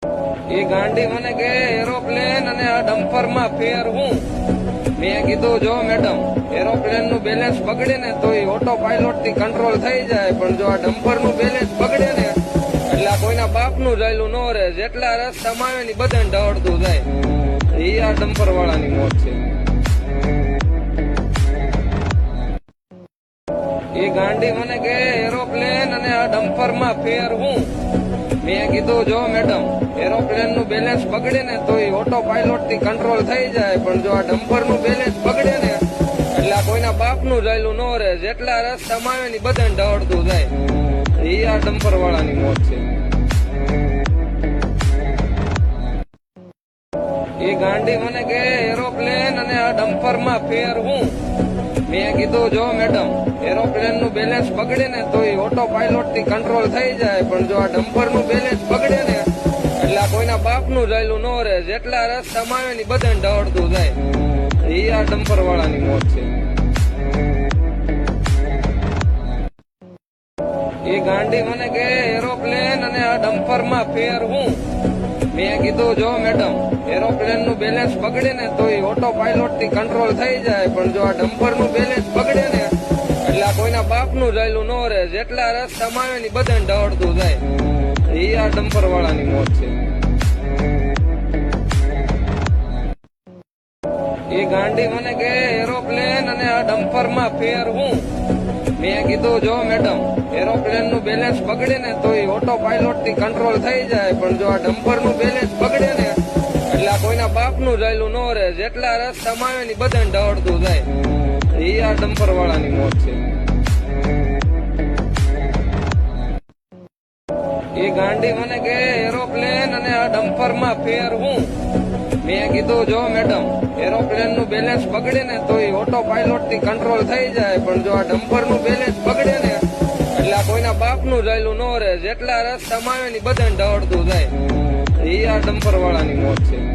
એ ગાંડી મને કે એરોપ્લેન અને આ ડમ્પર માં ફેર હું. મેં કીધું જો મેડમ, એરોપ્લેન નું બેલેન્સ બગડે ને તો એ ઓટો પાયલોટ થી કંટ્રોલ થઈ જાય, પણ જો આ ડમ્પર નું બેલેન્સ બગડે ને એટલે આ કોઈના બાપ નું જાયલું ન રહે. જેટલા રસ્તામાં આવે ને બધાને ઢળતું જાય. એ આ ડમ્પર વાળાની મોત છે. એ ગાંડી મને કે એરોપ્લેન અને આ ડમ્પર માં ફેર હું. મેં કીધું જો મેડમ, એરોપ્લેન નું બેલેન્સ બગડે ને તો એ ઓટો પાયલોટ થી કંટ્રોલ થઈ જાય, પણ જો આ ડમ્પર નું બેલેન્સ બગડે ને એટલે આ કોઈના બાપ નું જાયલું ન રહે. જેટલા રસ્તામાં આવે ને બધાને ઢળતું જાય. એ આ ડમ્પર વાળાની મોત છે. એ ગાંડી મને કે એરોપ્લેન અને આ ડમ્પર માં ફેર હું. મેં કીધું જો મેડમ, એરોપ્લેન નું બેલેન્સ બગડે ને તો એ ઓટો પાયલોટ થી કંટ્રોલ થઈ જાય, પણ જો આ ડમ્પર નું બેલેન્સ બગડે ને એટલે આ કોઈના બાપ નું જાયલું ન રહે. જેટલા રસ્તામાં આવે ને બધાને ઢળતું જાય. એ આ ડમ્પર વાળાની મોત છે. એ ગાંડી મને કે એરોપ્લેન અને આ ડમ્પર માં ફેર હું. મેં કીધું જો મેડમ, એરોપ્લેન નું બેલેન્સ બગડે ને તો એ ઓટો પાયલોટ થી કંટ્રોલ થઈ જાય, પણ જો આ ડમ્પર નું બેલેન્સ બગડે ને એટલે આ કોઈના બાપ નું જાયલું ન રહે. જેટલા રસ્તામાં આવે ને બધાને ઢળતું જાય. એ આ ડમ્પર વાળાની મોત છે. એ ગાંડી મને કે એરોપ્લેન અને આ ડમ્પર માં ફેર હું. મેં કીધું જો મેડમ, એરોપ્લેન નું બેલેન્સ બગડે ને તો એ ઓટો પાયલોટ થી કંટ્રોલ થઈ જાય, પણ જો આ ડમ્પર નું બેલેન્સ બગડે ને એટલે આ કોઈના બાપ નું જાયલું ન રહે. જેટલા રસ્તામાં આવે ને બધાને ઢળતું જાય. એ આ ડમ્પર વાળાની મોત છે. એ ગાંડી મને કે એરોપ્લેન અને આ ડમ્પર માં ફેર હું. મેં કીધું જો મેડમ, એરોપ્લેન નું બેલેન્સ બગડે ને તો એ ઓટો પાયલોટ થી કંટ્રોલ થઈ જાય, પણ જો આ ડમ્પર નું બેલેન્સ બગડે ને એટલે આ કોઈના બાપ નું જાયલું ન રહે. જેટલા રસ્તામાં આવે ને બધાને ઢળતું જાય. એ આ ડમ્પર વાળાની મોત છે.